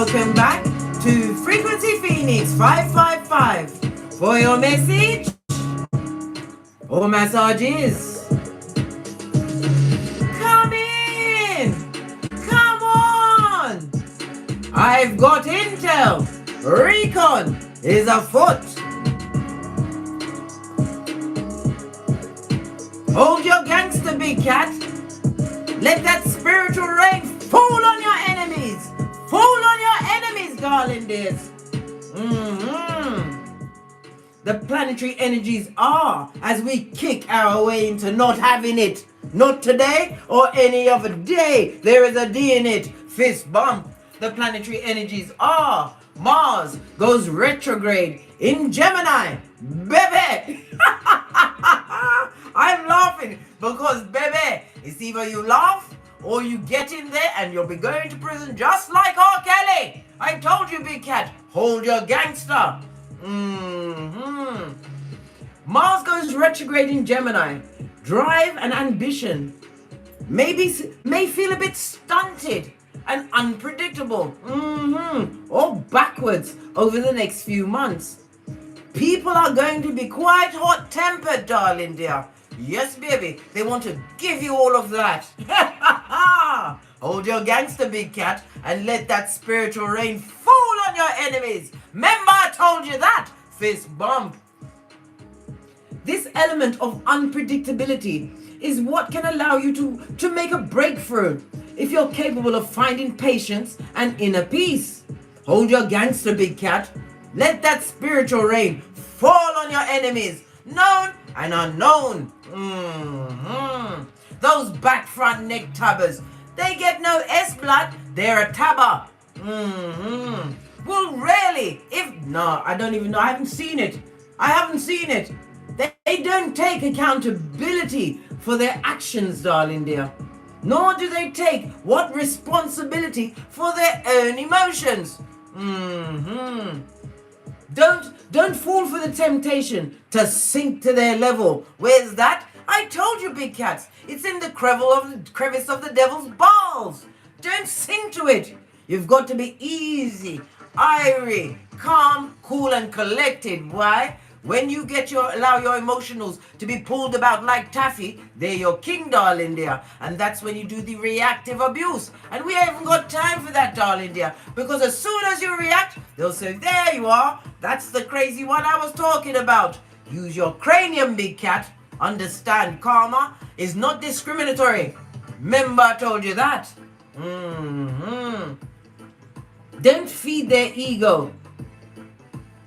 welcome back to Frequency Phoenix 555 for your message or massages. Come in! Come on! I've got intel. Recon is afoot. Hold your gangster, big cat. Let that spiritual rain fall on your enemies. Fall on your enemies, darling dears. The planetary energies are as we kick our way into not having it. Not today or any other day. There is a D in it. Fist bump. The planetary energies are Mars goes retrograde in Gemini. Baby! I'm laughing because, baby, it's either you laugh or you get in there and you'll be going to prison just like R. Kelly. I told you, big cat, hold your gangster. Mars goes retrograde in Gemini. Drive and ambition may feel a bit stunted and unpredictable, or backwards over the next few months. People are going to be quite hot-tempered, darling dear. Yes, baby, they want to give you all of that. Hold your gangster, big cat, and let that spiritual rain fall on your enemies. Remember I told you that? Fist bump. This element of unpredictability is what can allow you to make a breakthrough if you're capable of finding patience and inner peace. Hold your gangster, big cat. Let that spiritual rain fall on your enemies, known and unknown. Those back front neck tabbers, they get no S-blood, they're a tabber. Well, really, I don't even know, I haven't seen it. They don't take accountability for their actions, darling dear. Nor do they take what responsibility for their own emotions. Don't fall for the temptation to sink to their level. Where's that? I told you, big cats. It's in the crevice of the devil's balls. Don't sink to it. You've got to be easy, airy, calm, cool, and collected. Why? When you allow your emotionals to be pulled about like taffy, they're your king, darling dear. And that's when you do the reactive abuse. And we haven't got time for that, darling dear. Because as soon as you react, they'll say, there you are. That's the crazy one I was talking about. Use your cranium, big cat. Understand, karma is not discriminatory. Remember I told you that. Don't feed their ego.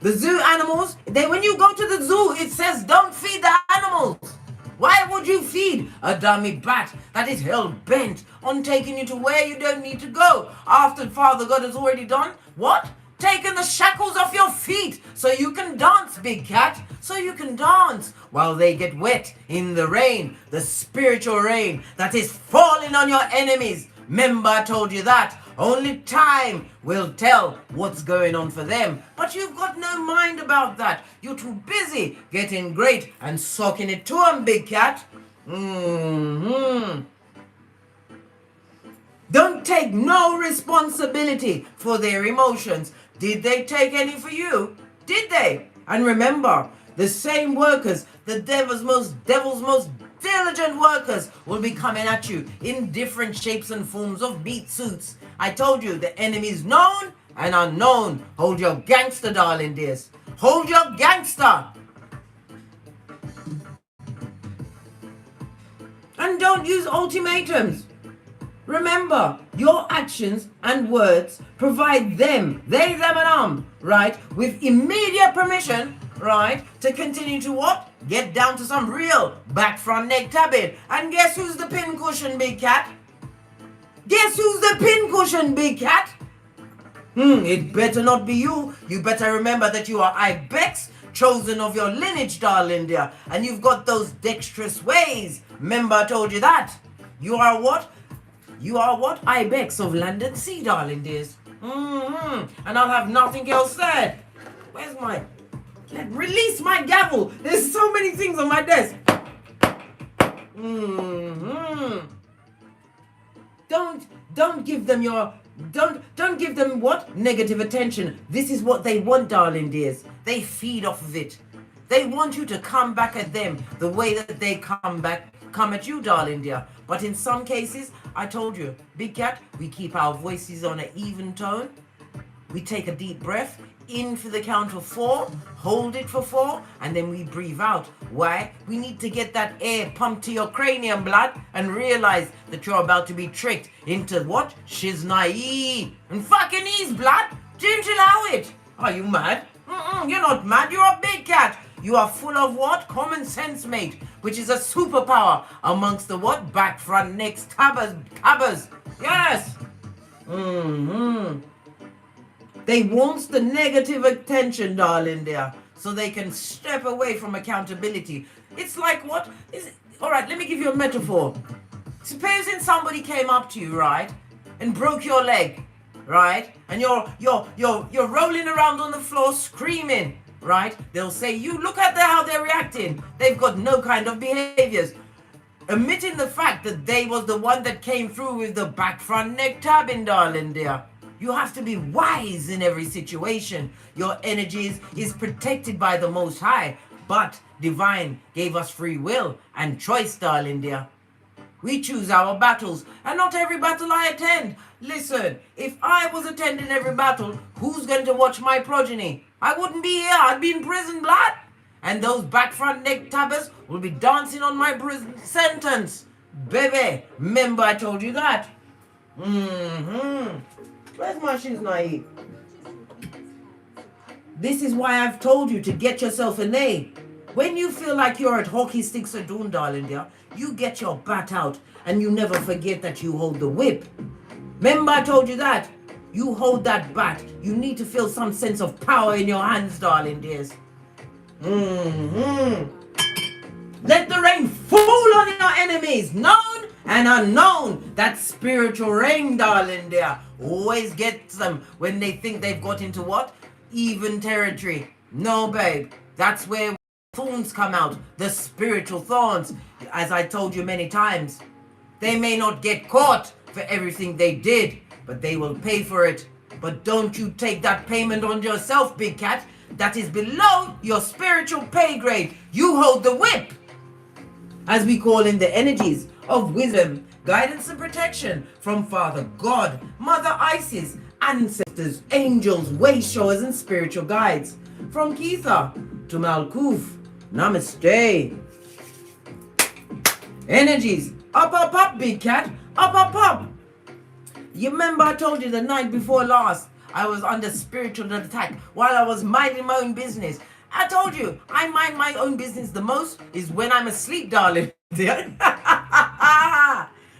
The zoo animals, when you go to the zoo, it says don't feed the animals. Why would you feed a dummy bat that is hell-bent on taking you to where you don't need to go after Father God has already done? What? Taken the shackles off your feet so you can dance, big cat. So you can dance while they get wet in the rain, the spiritual rain that is falling on your enemies. Remember I told you that. Only time will tell what's going on for them. But you've got no mind about that. You're too busy getting great and soaking it to them, big cat. Don't take no responsibility for their emotions. Did they take any for you? Did they? And remember, the same workers, the devil's most diligent workers will be coming at you in different shapes and forms of meat suits. I told you, the enemy's known and unknown. Hold your gangster, darling dears. Hold your gangster. And don't use ultimatums. Remember, your actions and words provide them, right, with immediate permission, right, to continue to what? Get down to some real back front neck tabbing. And guess who's the pincushion, big cat? Guess who's the pincushion, big cat? It better not be you. You better remember that you are Ibex, chosen of your lineage, darling dear. And you've got those dexterous ways. Remember I told you that. You are what? You are what? Ibex of land and sea, darling dears. And I'll have nothing else said. Where's my... Release my gavel. There's so many things on my desk. Don't give them your Don't give them what? Negative attention. This is what they want, darling dears. They feed off of it. They want you to come back at them the way that they come at you, darling dear. But in some cases, I told you, Big Cat, we keep our voices on an even tone. We take a deep breath, in for the count of 4, hold it for 4, and then we breathe out. Why? We need to get that air pumped to your cranium, blood, and realize that you're about to be tricked into what? Shiznai. And fucking ease, blood. Don't allow it. Are you mad? You're not mad, you're a big cat. You are full of what? Common sense, mate, which is a superpower amongst the what? Back, front, necks, tabbers. Yes. They want the negative attention, darling dear, so they can step away from accountability. It's like what? All right, let me give you a metaphor. Supposing somebody came up to you, right, and broke your leg, right, and you're rolling around on the floor screaming, right? They'll say, you look at how they're reacting. They've got no kind of behaviors. Omitting the fact that they was the one that came through with the back, front, neck tabbing, darling dear. You have to be wise in every situation. Your energies is protected by the Most High, but Divine gave us free will and choice, darling dear. We choose our battles, and not every battle I attend. Listen, if I was attending every battle, who's going to watch my progeny? I wouldn't be here. I'd be in prison, blood. And those back, front, neck tabbers will be dancing on my prison sentence. Baby, remember I told you that. Where's my shoes, Naive? This is why I've told you to get yourself a name. When you feel like you're at hockey sticks or doon, darling dear, you get your bat out and you never forget that you hold the whip. Remember I told you that? You hold that bat. You need to feel some sense of power in your hands, darling dears. Let the rain fall on your enemies, known and unknown. That spiritual rain, darling dear, always gets them when they think they've got into what? Even territory. No, babe, that's where thorns come out, the spiritual thorns. As I told you many times, they may not get caught for everything they did, but they will pay for it. But don't you take that payment on yourself, big cat. That is below your spiritual pay grade. You hold the whip, as we call in the energies of wisdom, guidance and protection from Father God, Mother Isis, ancestors, angels, way showers and spiritual guides. From Keitha to Malkuth, Namaste. Energies, up, big cat, up. You remember I told you the night before last, I was under spiritual attack while I was minding my own business. I told you, I mind my own business the most is when I'm asleep, darling.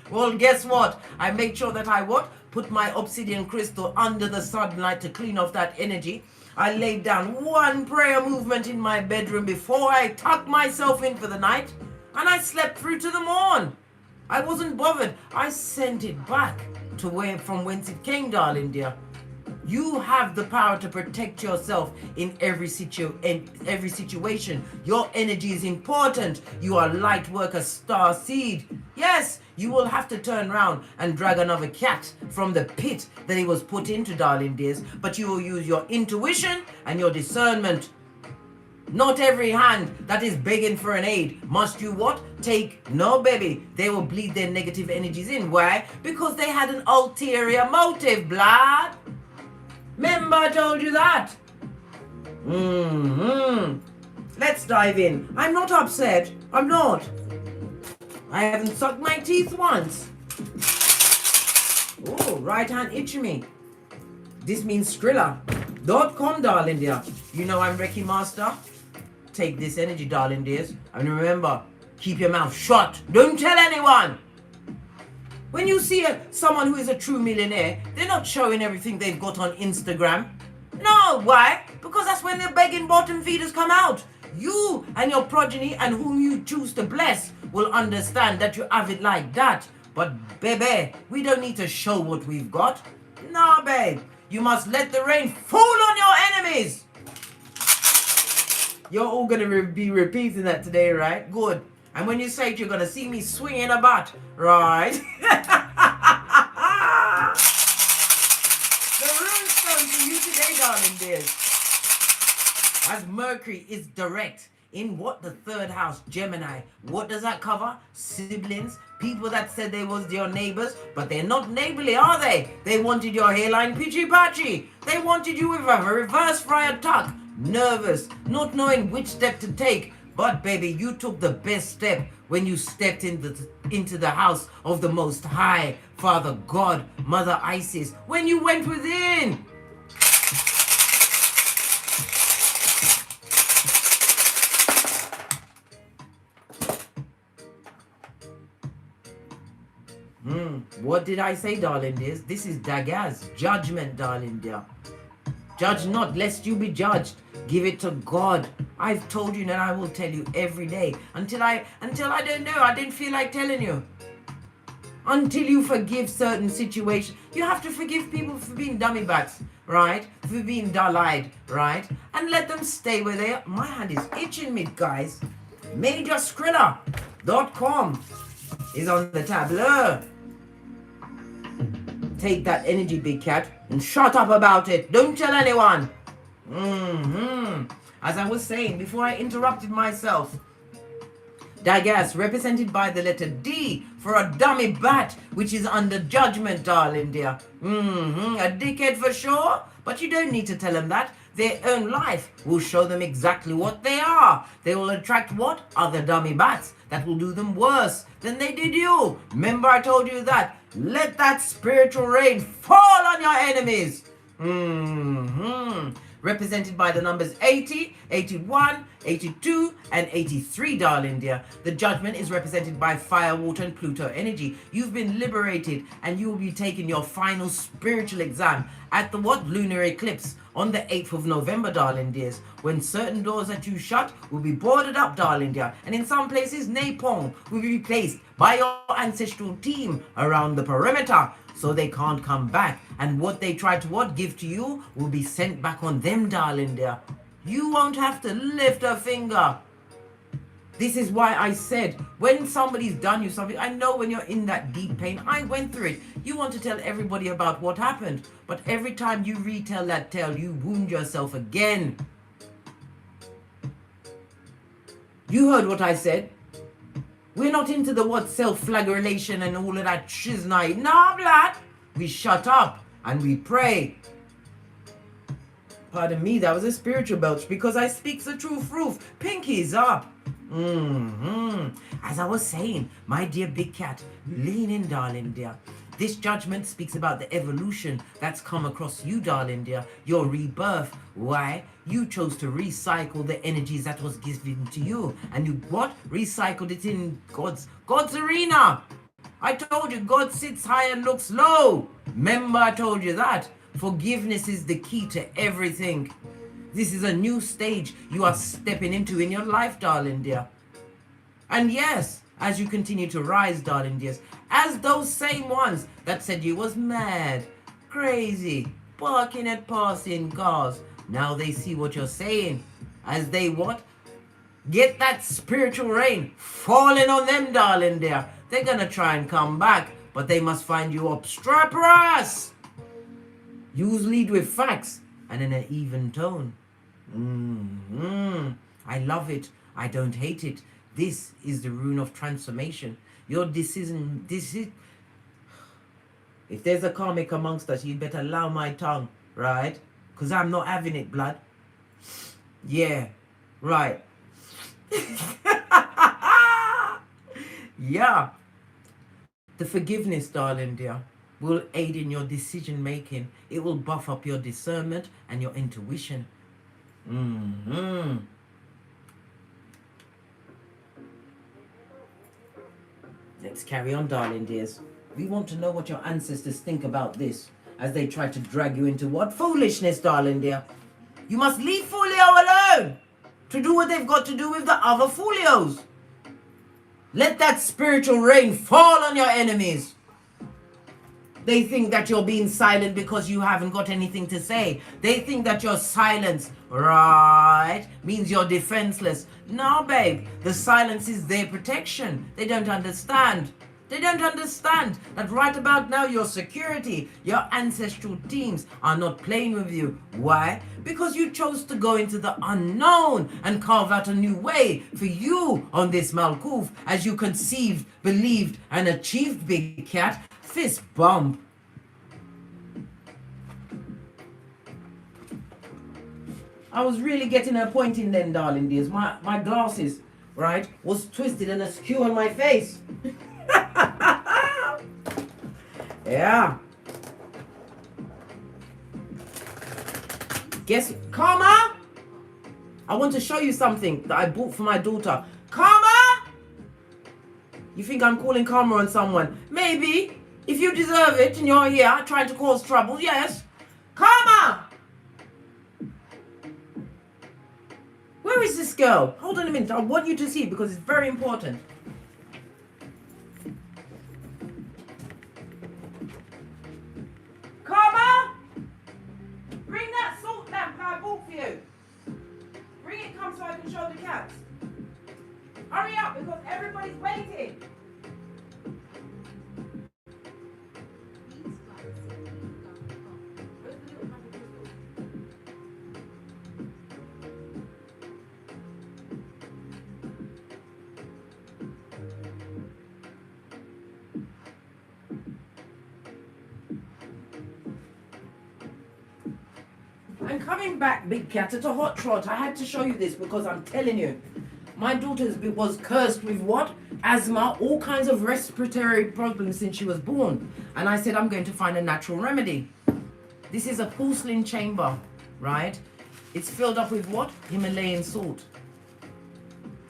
Well, guess what? I make sure that I what? Put my obsidian crystal under the sunlight to clean off that energy. I laid down one prayer movement in my bedroom before I tucked myself in for the night, and I slept through to the morn. I wasn't bothered. I sent it back to from whence it came, darling dear. You have the power to protect yourself in every situation. Your energy is important. You are light worker, star seed. Yes, you will have to turn around and drag another cat from the pit that he was put into, darling dears. But you will use your intuition and your discernment. Not every hand that is begging for an aid must you what? Take. No, baby. They will bleed their negative energies in. Why? Because they had an ulterior motive, blood. Remember I told you that? Let's dive in. I'm not upset. I'm not. I haven't sucked my teeth once. Oh, right hand itching me. This means Skrilla.com, darling dear. You know I'm Reiki Master. Take this energy, darling dears. And remember, keep your mouth shut. Don't tell anyone. When you see someone who is a true millionaire, they're not showing everything they've got on Instagram. No, why? Because that's when the begging bottom feeders come out. You and your progeny and whom you choose to bless will understand that you have it like that. But baby, we don't need to show what we've got. No, babe. You must let the rain fall on your enemies. You're all going to be repeating that today, right? Good. And when you say it, you're going to see me swinging a bat, right? darling dears. As Mercury is direct in what? The third house, Gemini. What does that cover? Siblings, people that said they was your neighbors, but they're not neighborly, are they? They wanted your hairline pitchy-patchy. They wanted you with a reverse friar tuck. Nervous, not knowing which step to take. But baby, you took the best step when you stepped into the house of the Most High, Father God, Mother Isis, when you went within. What did I say, darling dears? This is Dagaz, judgment, darling dear. Judge not, lest you be judged. Give it to God. I've told you and I will tell you every day. Until I don't know, I didn't feel like telling you. Until you forgive certain situations. You have to forgive people for being dummy bats, right? For being dull-eyed, right? And let them stay where they are. My hand is itching me, guys. MajorSkrilla.com is on the tableau. Take that energy, big cat, and shut up about it. Don't tell anyone. As I was saying before I interrupted myself, Dagas, represented by the letter D for a dummy bat, which is under judgment, darling dear. A dickhead for sure, but you don't need to tell them that. Their own life will show them exactly what they are. They will attract what? Other dummy bats that will do them worse than they did you. Remember I told you that. Let that spiritual rain fall on your enemies. Represented by the numbers 80, 81, 82, and 83, darling dear. The judgment is represented by fire, water, and Pluto energy. You've been liberated, and you will be taking your final spiritual exam at the what? Lunar eclipse on the 8th of November, darling dears, when certain doors that you shut will be boarded up, darling dear, and in some places, napalm will be placed by your ancestral team around the perimeter, so they can't come back. And what they try to give to you will be sent back on them, darling dear. You won't have to lift a finger. This is why I said, when somebody's done you something, I know when you're in that deep pain, I went through it. You want to tell everybody about what happened, but every time you retell that tale, you wound yourself again. You heard what I said. We're not into the self-flagellation and all of that shiznai. Nah, blood. We shut up and we pray. Pardon me, that was a spiritual belch because I speak the truth. Pinkies up. As I was saying, my dear big cat, lean in, darling dear. This judgment speaks about the evolution that's come across you, darling dear. Your rebirth. Why? You chose to recycle the energies that was given to you. And you what? Recycled it in God's arena. I told you, God sits high and looks low. Remember I told you that. Forgiveness is the key to everything. This is a new stage you are stepping into in your life, darling dear. And yes, as you continue to rise, darling dears, as those same ones that said you was mad, crazy, barking at passing cars, now they see what you're saying. As they what? Get that spiritual rain falling on them, darling dear. They're gonna try and come back, but they must find you obstreperous. Use lead with facts and in an even tone. I love it. I don't hate it. This is the rune of transformation. Your decision, if there's a karmic amongst us, you better allow my tongue, right? Because I'm not having it, blood. Yeah, right. Yeah. The forgiveness, darling dear, will aid in your decision making. It will buff up your discernment and your intuition. Let's carry on, darling dears. We want to know what your ancestors think about this as they try to drag you into what? Foolishness, darling dear. You must leave Folio alone to do what they've got to do with the other folios. Let that spiritual rain fall on your enemies. They think that you're being silent because you haven't got anything to say. They think that your silence, right, means you're defenseless. No, babe, the silence is their protection. They don't understand. They don't understand that right about now your security, your ancestral teams are not playing with you. Why? Because you chose to go into the unknown and carve out a new way for you on this Malkuth as you conceived, believed, and achieved, big cat. Fist bump. I was really getting a point in then, darling dears. My glasses, right, was twisted and askew on my face. Yeah. Guess, Karma? I want to show you something that I bought for my daughter. Karma? You think I'm calling karma on someone? Maybe. If you deserve it and you're here trying to cause trouble, yes. Karma! Where is this girl? Hold on a minute. I want you to see it because it's very important. Karma! Bring that salt lamp I bought for you. Bring it, come so I can show the cats. Hurry up because everybody's waiting. And coming back, big cat, it's a hot trot. I had to show you this because I'm telling you, my daughter was cursed with what? Asthma, all kinds of respiratory problems since she was born. And I said, I'm going to find a natural remedy. This is a porcelain chamber, right? It's filled up with what? Himalayan salt.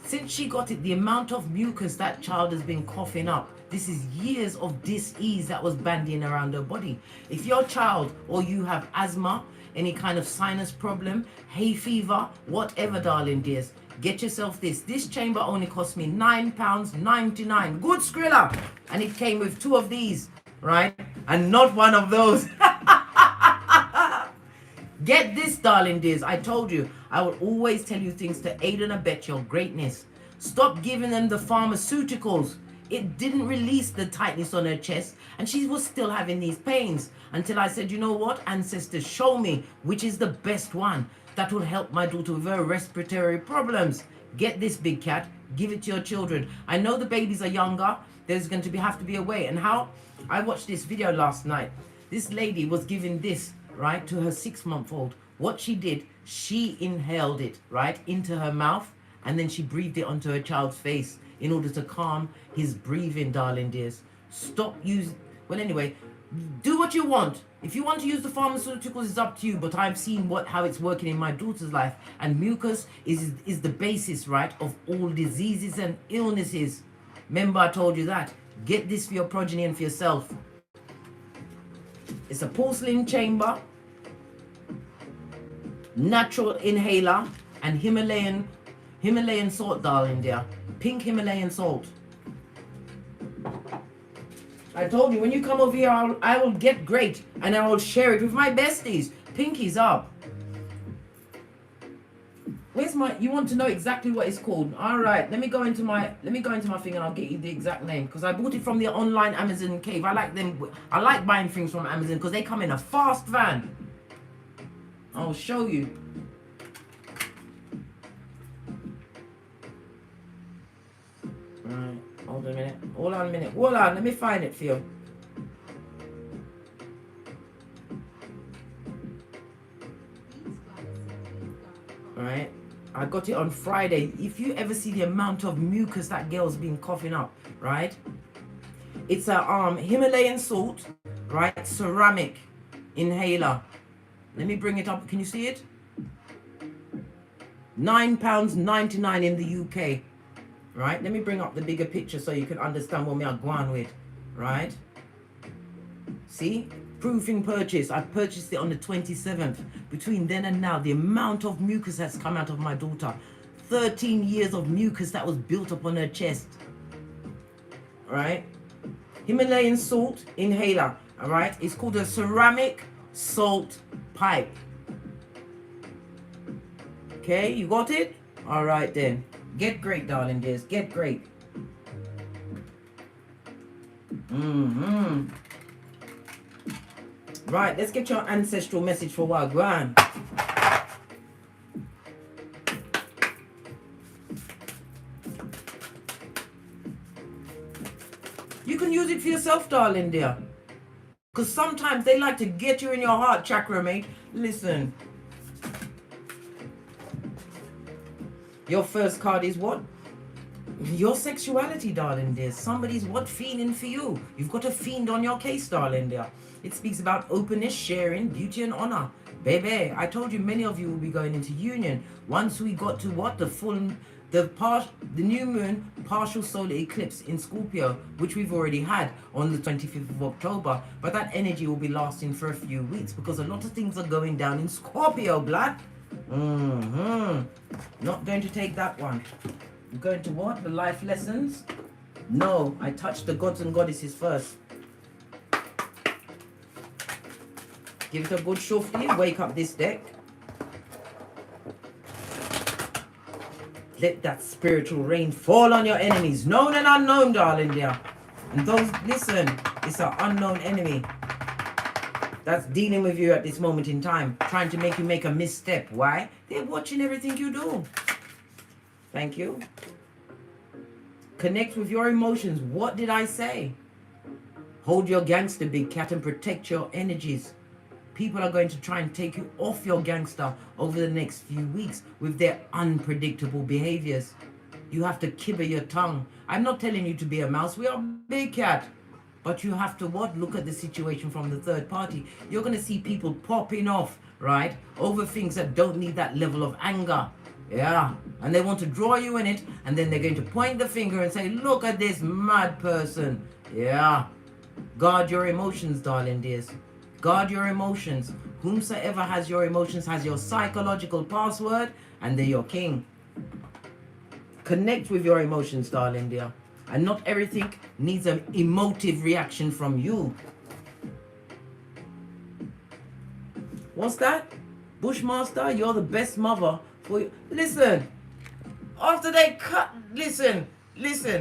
Since she got it, the amount of mucus that child has been coughing up, this is years of dis-ease that was bandying around her body. If your child or you have asthma, any kind of sinus problem, hay fever, whatever, darling dears, get yourself this. This chamber only cost me £9.99. Good Skrilla. And it came with 2 of these, right? And not 1 of those. Get this, darling dears. I told you, I will always tell you things to aid and abet your greatness. Stop giving them the pharmaceuticals. It didn't release the tightness on her chest and she was still having these pains until I said, you know what, ancestors, show me which is the best one that will help my daughter with her respiratory problems. Get this, big cat, give it to your children. I know the babies are younger, there's going to have to be a way. And how I watched this video last night, this lady was giving this, right, to her 6-month-old. What she did, she inhaled it, right, into her mouth, and then she breathed it onto her child's face in order to calm his breathing, darling dears. Stop using, well, anyway, do what you want. If you want to use the pharmaceuticals, it's up to you, but I've seen how it's working in my daughter's life, and mucus is the basis, right, of all diseases and illnesses. Remember I told you that. Get this for your progeny and for yourself. It's a porcelain chamber, natural inhaler, and Himalayan salt, darling dear. Pink Himalayan salt. I told you, when you come over here, I will get great and I will share it with my besties. Pinky's up. Where's my, you want to know exactly what it's called? All right, let me go into my thing and I'll get you the exact name, because I bought it from the online Amazon cave. I like buying things from Amazon because they come in a fast van. I'll show you. Right, hold on a minute. Hold on a minute. Hold on, let me find it for you. Alright, I got it on Friday. If you ever see the amount of mucus that girl's been coughing up, right? It's a Himalayan salt, right? Ceramic inhaler. Let me bring it up. Can you see it? £9.99 in the UK. Right? Let me bring up the bigger picture so you can understand what we are going with. Right? See? Proofing purchase. I purchased it on the 27th. Between then and now, the amount of mucus that's come out of my daughter. 13 years of mucus that was built up on her chest. Right? Himalayan salt inhaler. Alright? It's called a ceramic salt pipe. Okay? You got it? Alright then. Get great, darling dears. Get great. Mm-hmm. Right, let's get your ancestral message for what, Gran. You can use it for yourself, darling dear. Because sometimes they like to get you in your heart chakra, mate. Listen. Your first card is what? Your sexuality, darling dear. Somebody's what fiending for you. You've got a fiend on your case, darling dear. It speaks about openness, sharing, beauty and honor. Baby, I told you many of you will be going into union. Once we got to what? The new moon partial solar eclipse in Scorpio, which we've already had on the 25th of October. But that energy will be lasting for a few weeks because a lot of things are going down in Scorpio, blood. Not going to take that one. I'm going to what? The life lessons? No, I touched the gods and goddesses first. Give it a good shuffle. Wake up this deck. Let that spiritual rain fall on your enemies, known and unknown, darling dear. And those, listen, it's an unknown enemy that's dealing with you at this moment in time, trying to make you make a misstep. Why? They're watching everything you do. Thank you. Connect with your emotions. What did I say? Hold your gangster, big cat, and protect your energies. People are going to try and take you off your gangster over the next few weeks with their unpredictable behaviors. You have to kibber your tongue. I'm not telling you to be a mouse. We are big cat. But you have to what? Look at the situation from the third party. You're going to see people popping off, right? Over things that don't need that level of anger. Yeah. And they want to draw you in it. And then they're going to point the finger and say, look at this mad person. Yeah. Guard your emotions, darling dears. Guard your emotions. Whomsoever has your emotions has your psychological password, and they're your king. Connect with your emotions, darling dear. And not everything needs an emotive reaction from you. What's that? Bushmaster, you're the best mother for you. Listen, after they cut, listen,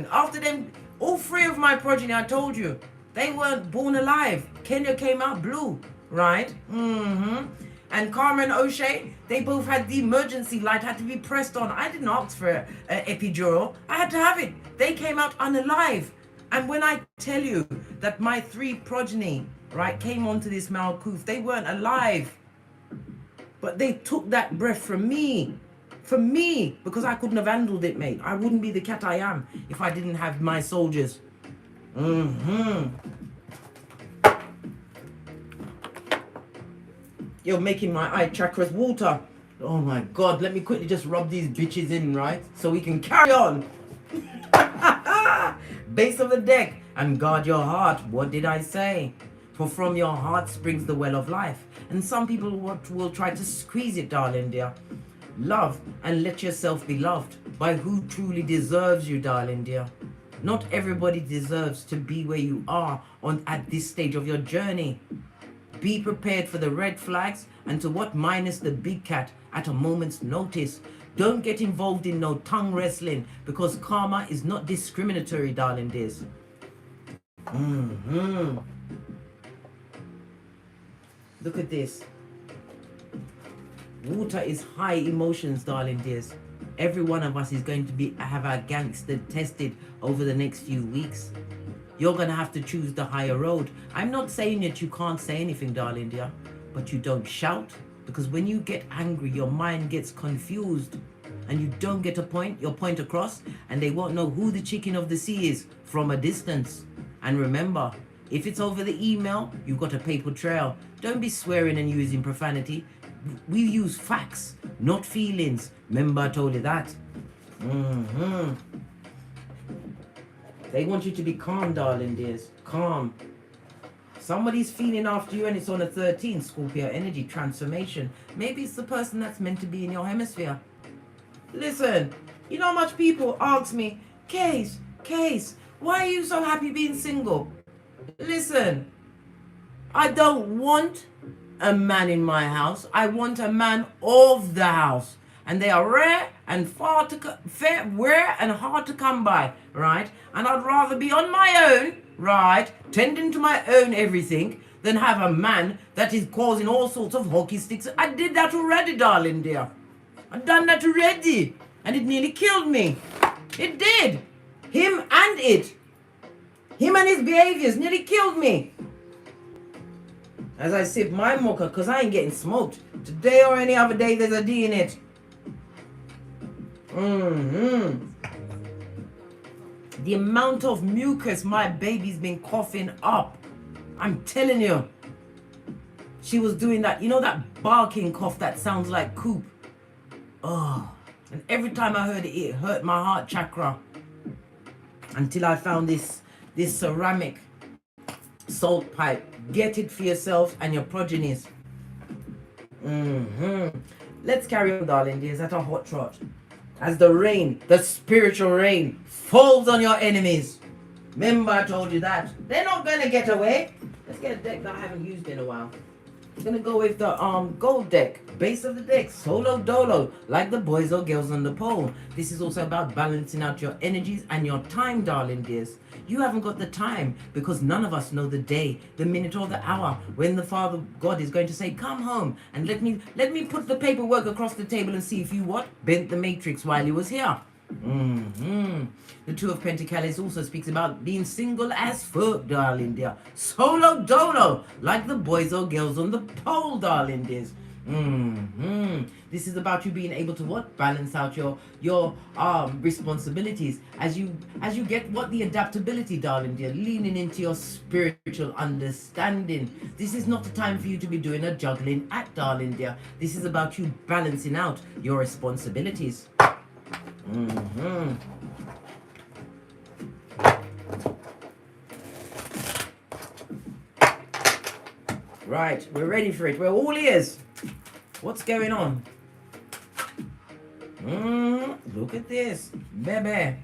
after them, all three of my progeny, I told you, they weren't born alive. Kenya came out blue, right? And Carmen O'Shea, they both had the emergency light, had to be pressed on. I didn't ask for an epidural. I had to have it. They came out unalive. And when I tell you that my three progeny, right, came onto this Malkuth, they weren't alive. But they took that breath from me. From me. Because I couldn't have handled it, mate. I wouldn't be the cat I am if I didn't have my soldiers. You're making my eye chakras water. Oh my God, let me quickly just rub these bitches in, right? So we can carry on. Base of the deck, and guard your heart. What did I say? For from your heart springs the well of life. And some people will try to squeeze it, darling dear. Love and let yourself be loved by who truly deserves you, darling dear. Not everybody deserves to be where you are at this stage of your journey. Be prepared for the red flags and to what minus the big cat at a moment's notice. Don't get involved in no tongue wrestling because karma is not discriminatory, darling dears. Look at this. Water is high emotions, darling dears. Every one of us is going to have our gangster tested over the next few weeks. You're going to have to choose the higher road. I'm not saying that you can't say anything, darling dear, but you don't shout, because when you get angry, your mind gets confused and you don't get your point across, and they won't know who the chicken of the sea is from a distance. And remember, if it's over the email, you've got a paper trail. Don't be swearing and using profanity. We use facts, not feelings. Remember I told you that. They want you to be calm, darling dears. Calm. Somebody's feeling after you and it's on the 13th. Scorpio energy transformation. Maybe it's the person that's meant to be in your hemisphere. Listen, you know how much people ask me, Case, why are you so happy being single? Listen, I don't want a man in my house. I want a man of the house. And they are rare and rare and hard to come by, right? And I'd rather be on my own right, tending to my own everything, than have a man that is causing all sorts of hockey sticks. I did that already, darling dear. I've done that already. And it nearly killed me. It did. Him and it. Him and his behaviors nearly killed me. As I sip my mocha, because I ain't getting smoked. Today or any other day, there's a D in it. The amount of mucus my baby's been coughing up. I'm telling you. She was doing that, you know that barking cough that sounds like Coop. Oh, and every time I heard it, it hurt my heart chakra. Until I found this ceramic salt pipe. Get it for yourself and your progenies. Let's carry on, darling dears, at a hot trot. As the rain, the spiritual rain, falls on your enemies. Remember I told you that. They're not going to get away. Let's get a deck that I haven't used in a while. I'm going to go with the gold deck. Base of the deck, solo dolo, like the boys or girls on the pole. This is also about balancing out your energies and your time, darling dears. You haven't got the time because none of us know the day, the minute or the hour when the Father God is going to say, come home and let me put the paperwork across the table and see if you bent the matrix while you was here. The Two of Pentacles also speaks about being single as fuck, darling dear. Solo dolo, like the boys or girls on the pole, darling dears. This is about you being able to balance out your responsibilities as you get the adaptability, darling dear, leaning into your spiritual understanding. This is not the time for you to be doing a juggling act, darling dear. This is about you balancing out your responsibilities. Right, we're ready for it. We're all ears. What's going on? Look at this, baby.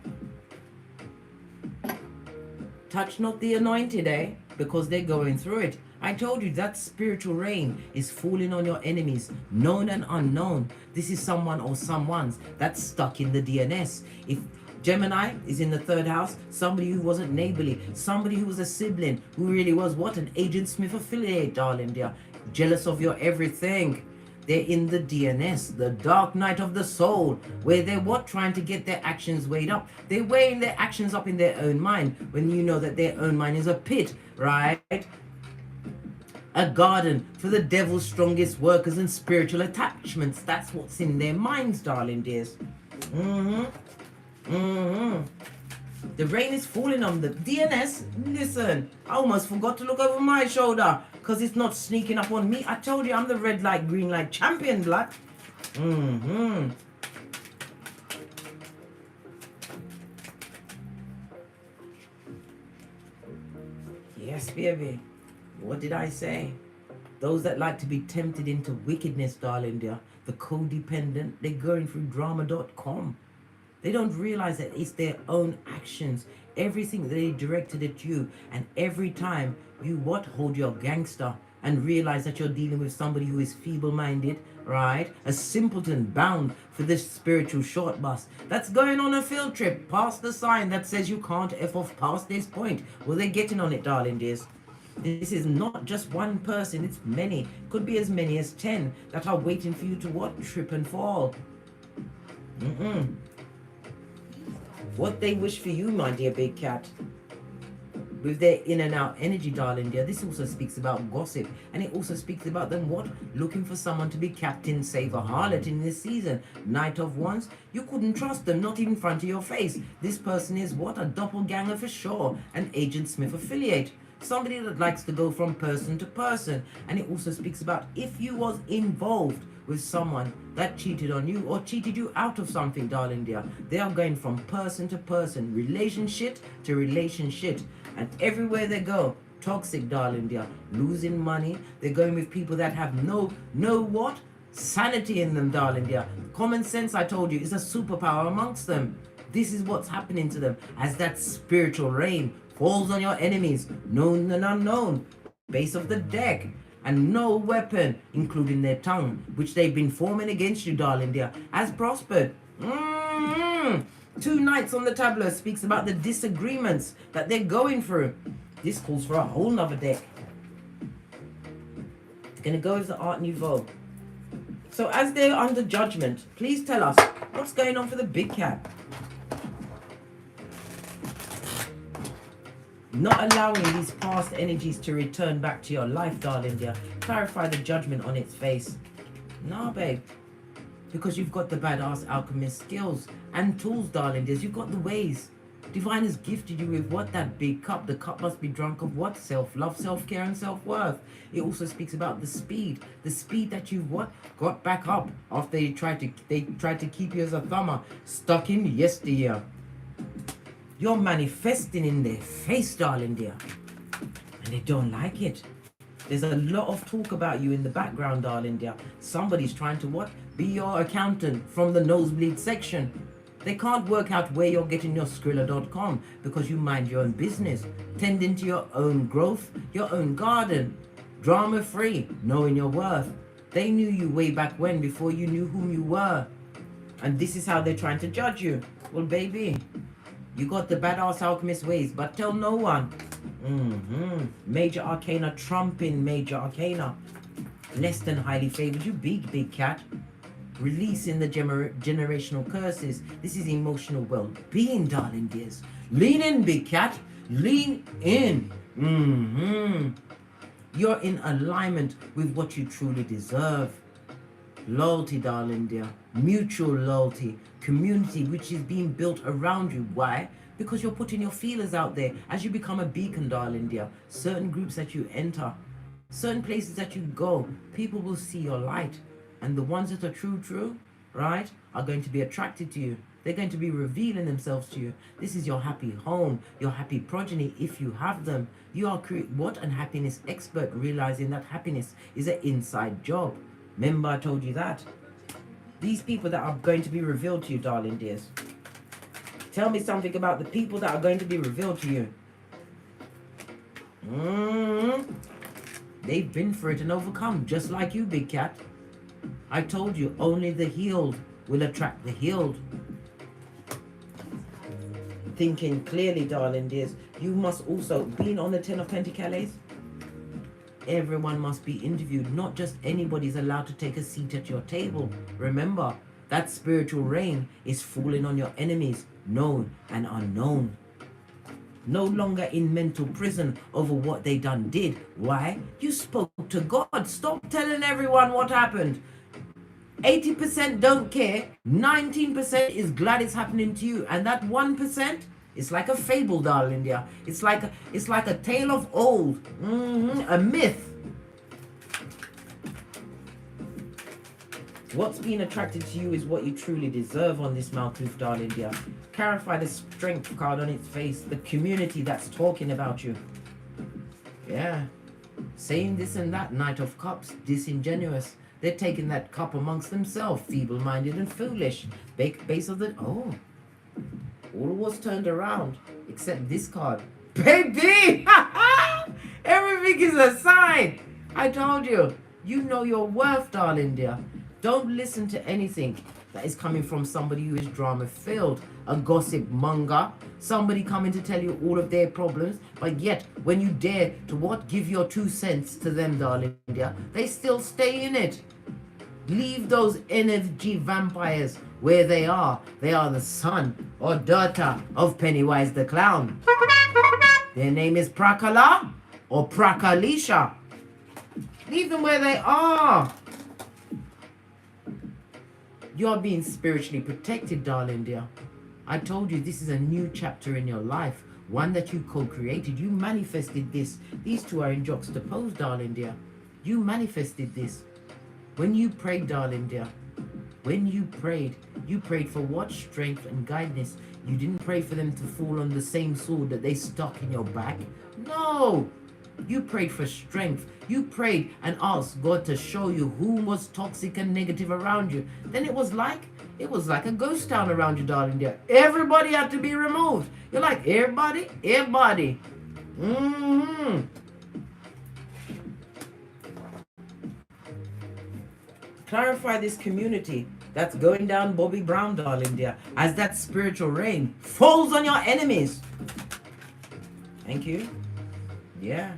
Touch not the anointed, eh? Because they're going through it. I told you that spiritual rain is falling on your enemies, known and unknown. This is someone or someone's that's stuck in the DNS. If Gemini is in the third house, somebody who wasn't neighborly, somebody who was a sibling, who really was an Agent Smith affiliate, darling dear, jealous of your everything. They're in the DNS, the dark night of the soul, where they're trying to get their actions weighed up. They're weighing their actions up in their own mind, when you know that their own mind is a pit, right? A garden for the devil's strongest workers and spiritual attachments. That's what's in their minds, darling dears. The rain is falling on the DNS. Listen, I almost forgot to look over my shoulder because it's not sneaking up on me. I told you I'm the red light, green light champion, blood. Yes, baby. What did I say? Those that like to be tempted into wickedness, darling dear, the codependent, they're going through drama.com. They don't realize that it's their own actions, everything they directed at you, and every time you hold your gangster and realize that you're dealing with somebody who is feeble-minded, right? A simpleton bound for this spiritual short bus that's going on a field trip past the sign that says you can't F off past this point. Well, they're getting on it, darling dears. This is not just one person, it's many. Could be as many as 10 that are waiting for you to trip and fall. What they wish for you, my dear big cat, with their in and out energy, darling dear. This also speaks about gossip, and it also speaks about them looking for someone to be captain, save a harlot in this season. Knight of Wands, you couldn't trust them, not in front of your face. This person is a doppelganger for sure, an Agent Smith affiliate. Somebody that likes to go from person to person. And it also speaks about if you was involved with someone that cheated on you or cheated you out of something, darling dear. They are going from person to person, relationship to relationship. And everywhere they go, toxic, darling dear. Losing money. They're going with people that have no sanity in them, darling dear. Common sense, I told you, is a superpower amongst them. This is what's happening to them as that spiritual rain falls on your enemies, known and unknown. Base of the deck. And no weapon, including their tongue, which they've been forming against you, darling dear, has prospered. Two Knights on the tableau speaks about the disagreements that they're going through. This calls for a whole nother deck. Gonna go with the Art Nouveau. So as they're under judgment, please tell us what's going on for the big cat. Not allowing these past energies to return back to your life, darling dear. Clarify the judgment on its face. Nah, babe. Because you've got the badass alchemist skills and tools, darling dears. You've got the ways. Divine has gifted you with what? That big cup. The cup must be drunk of what? Self-love, self-care, and self-worth. It also speaks about the speed. The speed that you've what? Got back up after they tried to keep you as a thumber. Stuck in yesteryear. You're manifesting in their face, darling dear. And they don't like it. There's a lot of talk about you in the background, darling dear. Somebody's trying to what? Be your accountant from the nosebleed section. They can't work out where you're getting your Skrilla.com because you mind your own business, tending to your own growth, your own garden, drama-free, knowing your worth. They knew you way back when, before you knew whom you were. And this is how they're trying to judge you. Well, baby, you got the badass alchemist ways, but tell no one. Major Arcana trumping Major Arcana. Less than highly favored, you big cat. Releasing the generational curses. This is emotional well-being, darling dears. Lean in, big cat. Lean in. You're in alignment with what you truly deserve. Loyalty, darling dear. Mutual loyalty. Community which is being built around you. Why? Because you're putting your feelers out there as you become a beacon, darling dear. Certain groups that you enter, certain places that you go, people will see your light. And the ones that are true, right, are going to be attracted to you. They're going to be revealing themselves to you. This is your happy home, your happy progeny, if you have them. You are what? An happiness expert, realizing that happiness is an inside job. Remember I told you that? These people that are going to be revealed to you, darling dears. Tell me something about the people that are going to be revealed to you. They've been for it and overcome, just like you, big cat. I told you, only the healed will attract the healed. Thinking clearly, darling dears, you must also, being on the 10 of Pentacles, everyone must be interviewed. Not just anybody's allowed to take a seat at your table. Remember, that spiritual rain is falling on your enemies, known and unknown. No longer in mental prison over what they done did. Why? You spoke to God. Stop telling everyone what happened. 80% don't care. 19% is glad it's happening to you. And that 1%, it's like a fable, darling dear. It's like a tale of old. A myth. What's being attracted to you is what you truly deserve on this Malkuth, darling dear. Clarify the strength card on its face. The community that's talking about you. Yeah. Saying this and that. Knight of Cups. Disingenuous. They're taking that cup amongst themselves. Feeble-minded and foolish. Base of the... Oh. All was turned around. Except this card. Baby! Everything is a sign. I told you. You know your worth, darling dear. Don't listen to anything that is coming from somebody who is drama-filled, a gossip monger, somebody coming to tell you all of their problems, but yet when you dare to what? Give your 2 cents to them, darling dear, they still stay in it. Leave those energy vampires where they are. They are the son or daughter of Pennywise the Clown. Their name is Prakala or Prakalisha. Leave them where they are. You're being spiritually protected, darling dear. I told you this is a new chapter in your life. One that you co-created. You manifested this. These two are in juxtaposed, darling dear. You manifested this. When you prayed, darling dear. When you prayed for what? Strength and guidance. You didn't pray for them to fall on the same sword that they stuck in your back. No. You prayed for strength. You prayed and asked God to show you who was toxic and negative around you. Then it was like a ghost town around you, darling dear. Everybody had to be removed. You're like, everybody. Clarify this community. that's going down Bobby Brown, darling dear, as that spiritual rain falls on your enemies. Thank you. Yeah.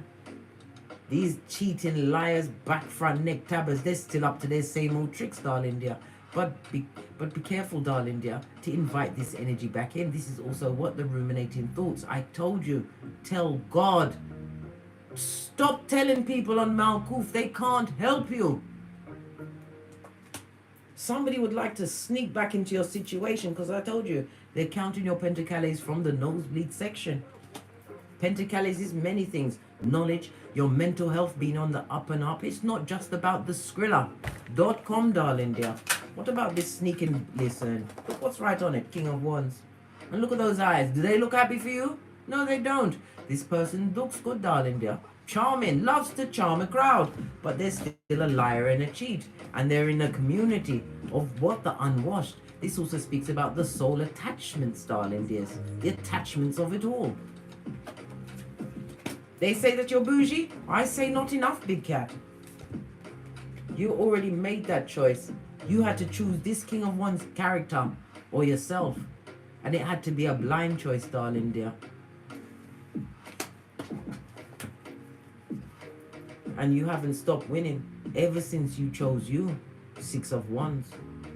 These cheating liars, back front neck tabbers, they're still up to their same old tricks, darling dear. But be careful, darling dear, to invite this energy back in. This is also what the ruminating thoughts. I told you, tell God. Stop telling people on Malkuth they can't help you. Somebody would like to sneak back into your situation because I told you, they're counting your pentacles from the nosebleed section. Pentacles is many things. Knowledge, your mental health being on the up and up. It's not just about the Skrilla.com, darling dear. What about this sneaking? Listen, look what's right on it, King of Wands. And look at those eyes. Do they look happy for you? No, they don't. This person looks good, darling dear. Charming, loves to charm a crowd. But they're still a liar and a cheat. And they're in a community of what? The unwashed. This also speaks about the soul attachments, darling dears. The attachments of it all. They say that you're bougie. I say not enough, big cat. You already made that choice. You had to choose this King of Wands character or yourself. And it had to be a blind choice, darling dear. And you haven't stopped winning ever since you chose you. 6 of Wands.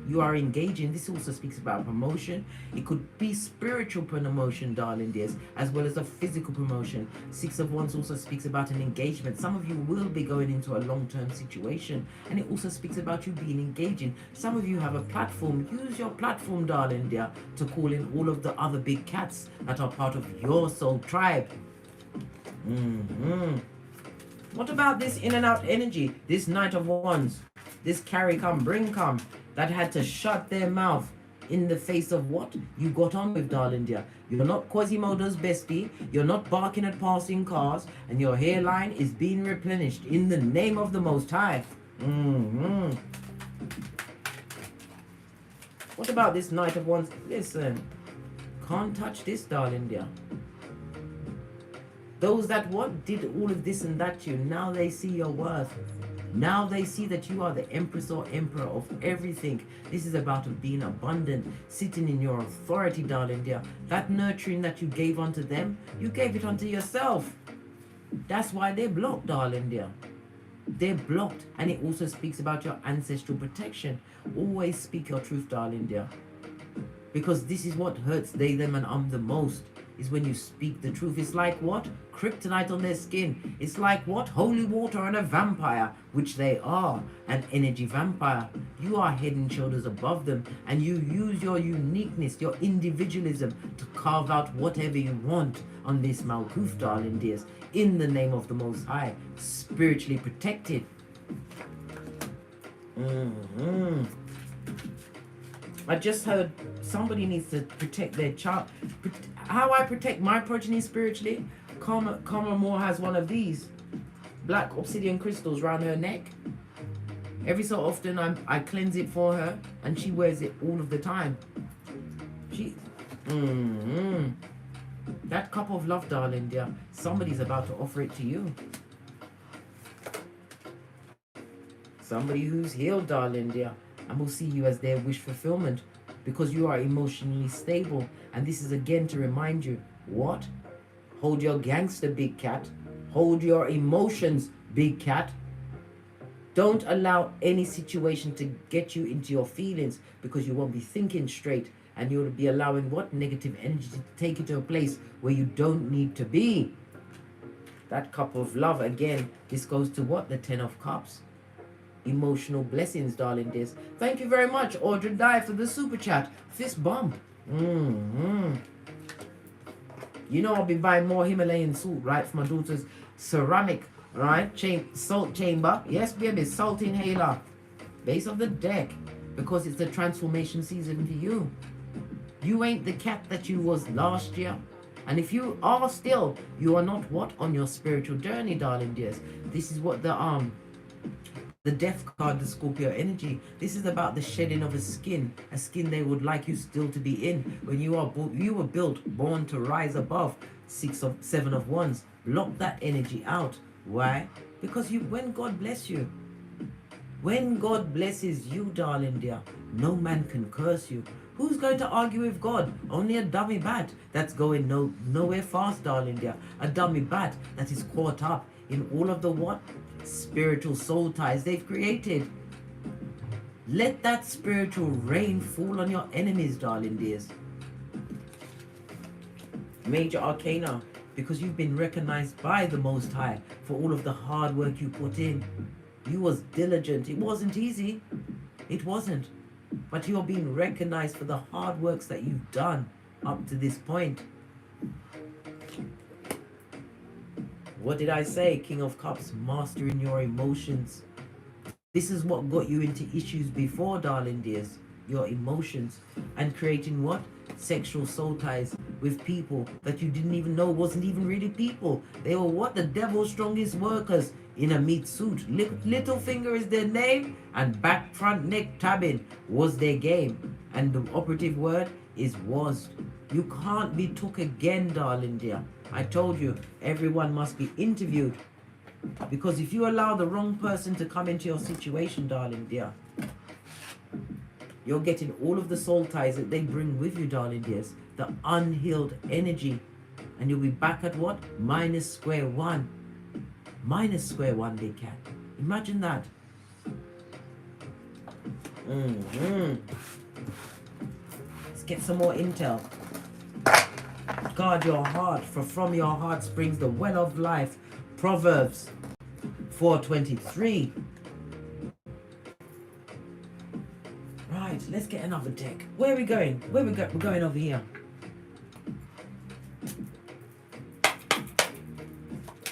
You are engaging. This also speaks about promotion. It could be spiritual promotion, darling dears, as well as a physical promotion. 6 of Wands also speaks about an engagement. Some of you will be going into a long-term situation. And it also speaks about you being engaging. Some of you have a platform. Use your platform, darling dear, to call in all of the other big cats that are part of your soul tribe. What about this in and out energy? This Knight of Wands. This carry come, bring come. That had to shut their mouth in the face of what you got on with, darling dear. You're not Quasimodo's bestie. You're not barking at passing cars. And your hairline is being replenished in the name of the Most High. What about this Knight of Wands? Listen, can't touch this, darling dear. Those that what did all of this and that to you, now they see your worth. Now they see that you are the empress or emperor of everything. This is about being abundant, sitting in your authority, darling dear. That nurturing that you gave unto them, you gave it unto yourself. That's why they're blocked, darling dear. They're blocked. And it also speaks about your ancestral protection. Always speak your truth, darling dear. Because this is what hurts they, them, and the most. Is when you speak the truth. It's like what? Kryptonite on their skin. It's like what? Holy water on a vampire, which they are, an energy vampire. You are head and shoulders above them, and you use your uniqueness, your individualism to carve out whatever you want on this Malkuth, darling dears, in the name of the Most High, spiritually protected. I just heard somebody needs to protect their child. How I protect my progeny spiritually? Karma Moore has one of these black obsidian crystals around her neck. Every so often I cleanse it for her, and she wears it all of the time. That cup of love, darling dear, somebody's about to offer it to you. Somebody who's healed, darling dear, and will see you as their wish fulfillment, because you are emotionally stable. And this is again to remind you, what? Hold your gangster, big cat. Hold your emotions, big cat. Don't allow any situation to get you into your feelings, because you won't be thinking straight, and you'll be allowing what? Negative energy to take you to a place where you don't need to be. That cup of love, again, this goes to what? The 10 of Cups. Emotional blessings, darling dears. Thank you very much, Audrey Dye, for the super chat. Fist bump. You know I'll be buying more Himalayan salt, right, for my daughter's ceramic, right, salt chamber. Yes, baby, salt inhaler. Base of the deck, because it's the transformation season for you. You ain't the cat that you was last year. And if you are still, you are not what? On your spiritual journey, darling dears. This is what the death card, the Scorpio energy. This is about the shedding of a skin they would like you still to be in. When you were built, born to rise above. 7 of Wands. Block that energy out. Why? Because when God bless you, When God blesses you, darling dear, no man can curse you. Who's going to argue with God? Only a dummy bat that's going nowhere fast, darling dear. A dummy bat that is caught up in all of the what? Spiritual soul ties they've created. Let that spiritual rain fall on your enemies, darling dears. Major Arcana, because you've been recognized by the Most High for all of the hard work you put in. You was diligent. It wasn't easy. It wasn't. But you're being recognized for the hard works that you've done up to this point. What did I say? King of Cups, mastering your emotions. This is what got you into issues before, darling dears. Your emotions. And creating what? Sexual soul ties with people that you didn't even know wasn't even really people. They were what? The devil's strongest workers in a meat suit. Little finger is their name, and back, front, neck tabbing was their game. And the operative word is was. You can't be took again, darling dear. I told you, everyone must be interviewed. Because if you allow the wrong person to come into your situation, darling dear, you're getting all of the soul ties that they bring with you, darling dears. The unhealed energy. And you'll be back at what? Minus square one. Minus square one, they can. Imagine that. Let's get some more intel. Guard your heart, for from your heart springs the well of life. Proverbs 4:23. Right, let's get another deck. Where are we going? We're going over here.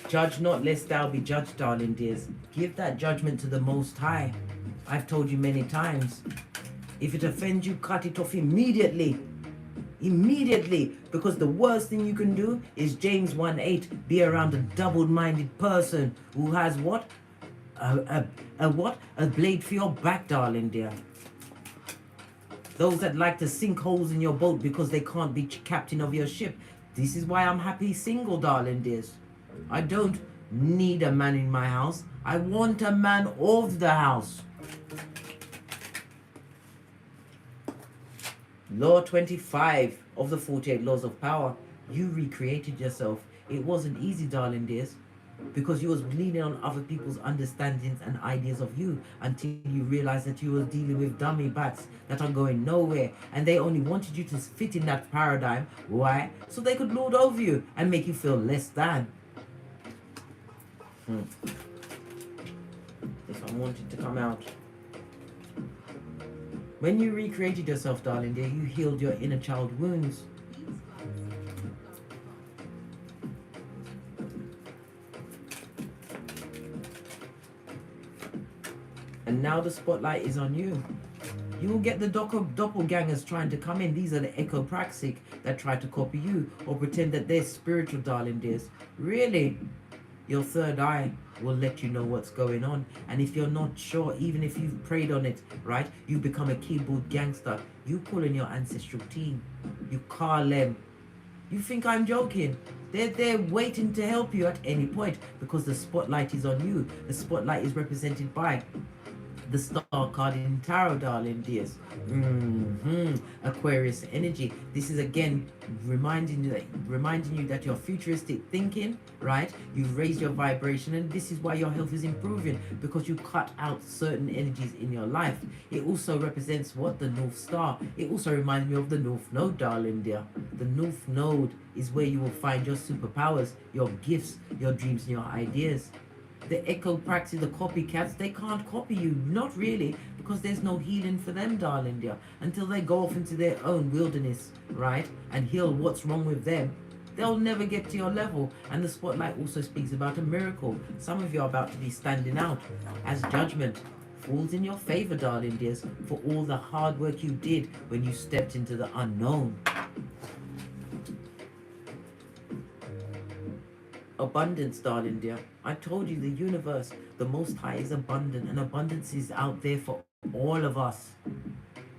Judge not, lest thou be judged, darling dears. Give that judgment to the Most High. I've told you many times. If it offends you, cut it off immediately. Immediately. Because the worst thing you can do is James 1:8. Be around a double-minded person who has what? A blade for your back, darling dear. Those that like to sink holes in your boat because they can't be captain of your ship. This is why I'm happy single, darling dears. I don't need a man in my house. I want a man of the house. Law 25 of the 48 laws of power. You recreated yourself. It wasn't easy, darling dears, because you was leaning on other people's understandings and ideas of you until you realized that you were dealing with dummy bats that are going nowhere, and they only wanted you to fit in that paradigm. Why? So they could lord over you and make you feel less than. If I wanted to come out. When you recreated yourself, darling dear, you healed your inner child wounds. And now the spotlight is on you. You will get the doppelgangers trying to come in. These are the echopraxic that try to copy you or pretend that they're spiritual, darling dears. Really, your third eye will let you know what's going on. And if you're not sure, even if you've prayed on it, right, you become a keyboard gangster. You call in your ancestral team. You call them. You think I'm joking? They're there waiting to help you at any point because the spotlight is on you. The spotlight is represented by the star card in tarot, darling dears. Aquarius energy. This is again reminding you that your futuristic thinking, right? You've raised your vibration, and this is why your health is improving, because you cut out certain energies in your life. It also represents what? The North Star. It also reminds me of the North Node, darling dear. The North Node is where you will find your superpowers, your gifts, your dreams, and your ideas. The echo practice, the copycats, they can't copy you. Not really, because there's no healing for them, darling dear. Until they go off into their own wilderness, right? And heal what's wrong with them. They'll never get to your level. And the spotlight also speaks about a miracle. Some of you are about to be standing out as judgment falls in your favor, darling dears, for all the hard work you did when you stepped into the unknown. Abundance, darling dear. I told you the universe, the Most High is abundant, and abundance is out there for all of us.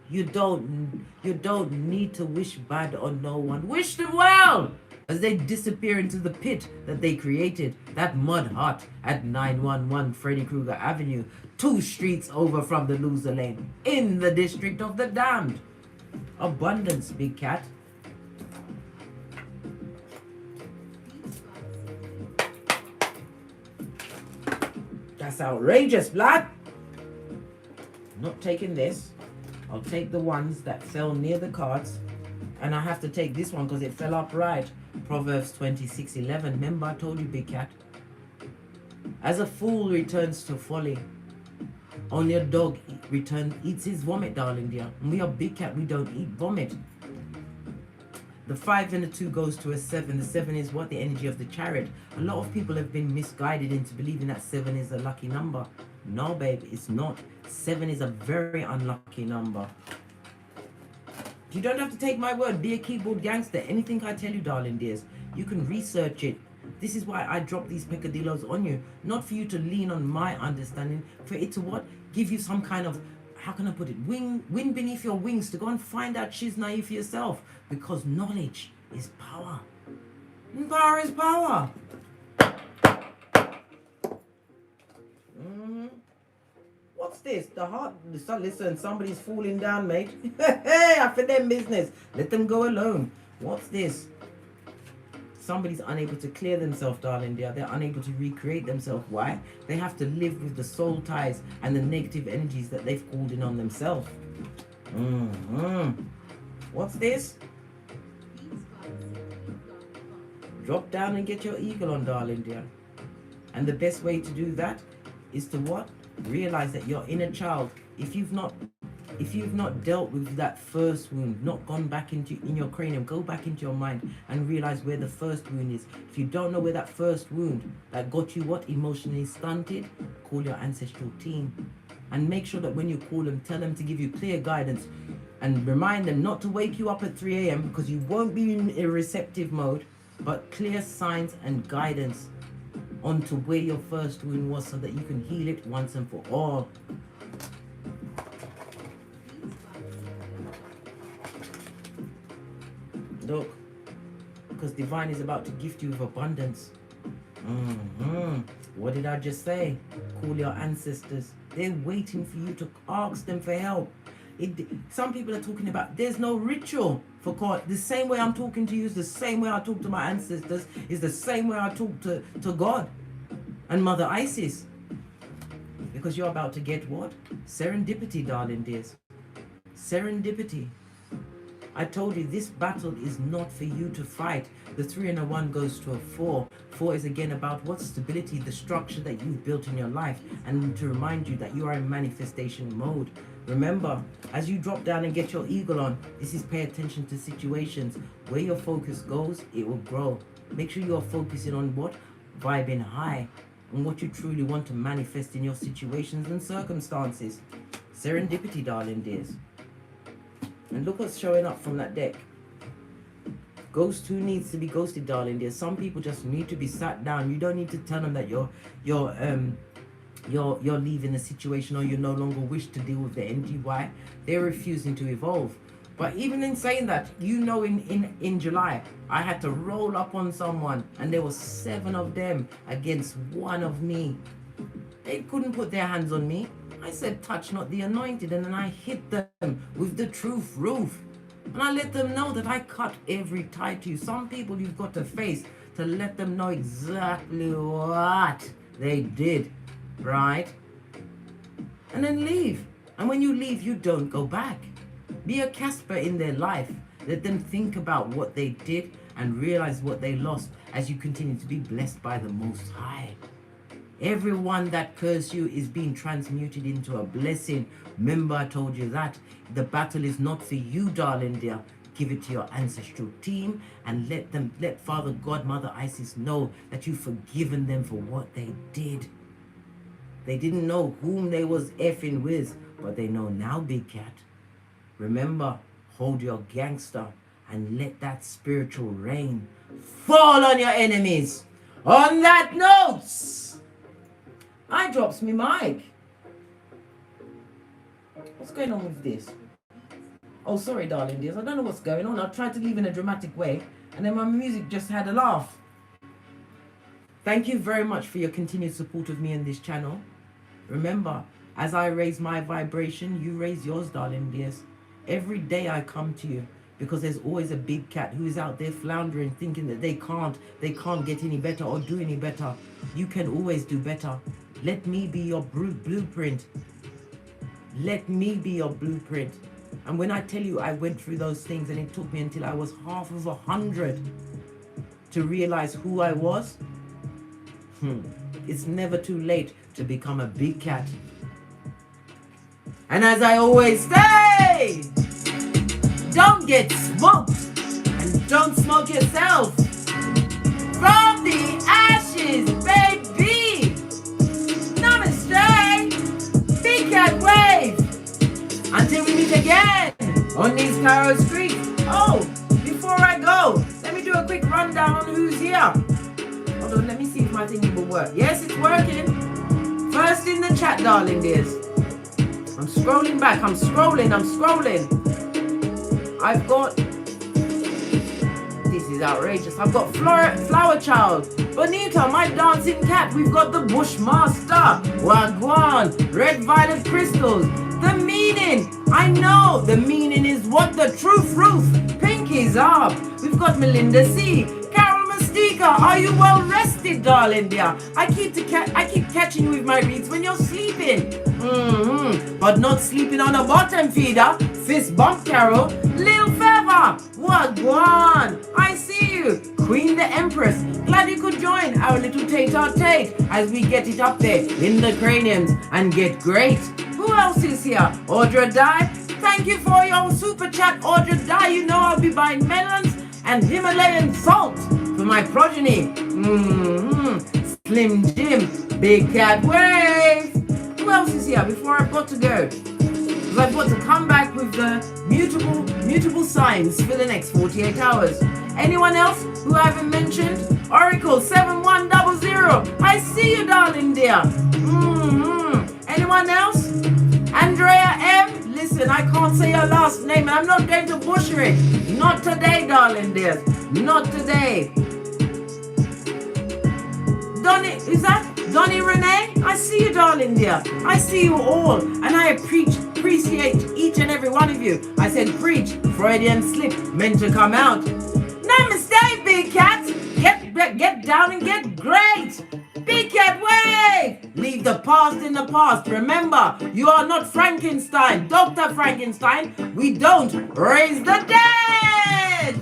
You don't need to wish bad on no one. Wish them well. as they disappear into the pit that they created, that mud hut at 911 Freddy Krueger Avenue, 2 streets over from the loser lane, in the district of the damned. Abundance, big cat. That's outrageous, blood. Not taking this. I'll take the ones that fell near the cards. And I have to take this one because it fell upright. Proverbs 26:11. Remember I told you, big cat. As a fool returns to folly, only a dog eats his vomit, darling dear. And we are big cat, we don't eat vomit. The 5 and the 2 goes to a 7. The 7 is what? The energy of the chariot. A lot of people have been misguided into believing that 7 is a lucky number. No, babe, it's not. 7 is a very unlucky number. You don't have to take my word. Be a keyboard gangster. Anything I tell you, darling dears, you can research it. This is why I drop these peccadillos on you. Not for you to lean on my understanding. For it to what? Give you some kind of, how can I put it? Wind beneath your wings to go and find out she's naive for yourself. Because knowledge is power. And power is power. What's this? The heart. Listen, somebody's falling down, mate. Hey, I for them business. Let them go alone. What's this? Somebody's unable to clear themselves, darling dear. They're unable to recreate themselves. Why? They have to live with the soul ties and the negative energies that they've called in on themselves. What's this? Drop down and get your eagle on, darling dear. And the best way to do that is to what? Realize that your inner child, if you've not dealt with that first wound, not gone back in your cranium, go back into your mind and realize where the first wound is. If you don't know where that first wound that got you what? Emotionally stunted, call your ancestral team. And make sure that when you call them, tell them to give you clear guidance and remind them not to wake you up at 3 a.m. because you won't be in a receptive mode, but clear signs and guidance onto where your first wound was so that you can heal it once and for all. Look, because divine is about to gift you with abundance. What did I just say? Call your ancestors. They're waiting for you to ask them for help. Some people are talking about there's no ritual for God. The same way I'm talking to you is the same way I talk to my ancestors, is the same way I talk to God and Mother Isis. Because you're about to get what? Serendipity, darling dears. Serendipity. I told you this battle is not for you to fight. The 3 and a 1 goes to a 4. 4 is again about what? Stability, the structure that you've built in your life, and to remind you that you are in manifestation mode. Remember, as you drop down and get your eagle on, this is pay attention to situations. Where your focus goes, it will grow. Make sure you're focusing on what? Vibing high, on what you truly want to manifest in your situations and circumstances. Serendipity, darling dears. And look what's showing up from that deck. Ghost who needs to be ghosted, darling dear. Some people just need to be sat down. You don't need to tell them that you're leaving the situation or you no longer wish to deal with the energy. Why? They're refusing to evolve. But even in saying that, you know, in July, I had to roll up on someone and there were 7 of them against 1 of me. They couldn't put their hands on me. I said, touch not the anointed, and then I hit them with the truth roof. And I let them know that I cut every tie to you. Some people you've got to face to let them know exactly what they did, right? And then leave. And when you leave, you don't go back. Be a Casper in their life. Let them think about what they did and realize what they lost as you continue to be blessed by the Most High. Everyone that cursed you is being transmuted into a blessing. Remember, I told you that. The battle is not for you, darling dear. Give it to your ancestral team and let Father God, Mother Isis know that you've forgiven them for what they did. They didn't know whom they was effing with, but they know now, big cat. Remember, hold your gangster and let that spiritual rain fall on your enemies. On that note, I drops me mic. What's going on with this? Oh, sorry, darling dears. I don't know what's going on. I tried to leave in a dramatic way, And then my music just had a laugh. Thank you very much for your continued support of me and this channel. Remember, as I raise my vibration, you raise yours, darling dears. Every day I come to you because there's always a big cat who is out there floundering, thinking that they can't get any better or do any better. You can always do better. Let me be your blueprint. Let me be your blueprint. And when I tell you I went through those things and it took me until I was half of 100 to realize who I was, it's never too late to become a big cat. And as I always say, don't get smoked and don't smoke yourself. From the ashes, baby. Namaste. Big cat wave. Until we meet again on these tarot streets. Oh, before I go, let me do a quick rundown on who's here. Hold on, let me see if my thing will work. Yes, it's working. First in the chat, darling dears. I'm scrolling back. I'm scrolling. I've got... This is outrageous. I've got Flower Child. Bonita, my dancing cat. We've got the Bushmaster. Wagwan. Red Violet Crystals. The meaning. I know. The meaning is what the truth roof. Pinky's up. We've got Melinda C. Mystica, are you well rested, darling dear? I keep catching you with my reads when you're sleeping. But not sleeping on a bottom feeder. Fist bump, Carol. Little Feather. Wagwan. I see you. Queen the Empress. Glad you could join our little Tate as we get it up there in the craniums and get great. Who else is here? Audra Dye. Thank you for your super chat, Audra Dye. You know I'll be buying melons and Himalayan salt for my progeny. Slim Jim, Big Cat Wave. Who else is here before I've got to go? Because I've got to come back with the mutable signs for the next 48 hours. Anyone else who I haven't mentioned? Oracle 7100. I see you, darling dear. Anyone else? Andrea M. Listen, I can't say your last name and I'm not going to butcher it. Not today, darling dears. Not today. Donnie, is that Donnie Renee? I see you, darling dear. I see you all. And I appreciate each and every one of you. I said preach, Freudian slip, meant to come out. Namaste, big cat. Get down and get great. Big cat wave. Leave the past in the past. Remember, you are not Frankenstein. Dr. Frankenstein. We don't raise the dead.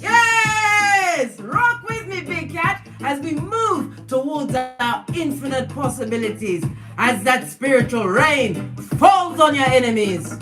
Yes! Rock with me, big cat, as we move towards our infinite possibilities, as that spiritual rain falls on your enemies.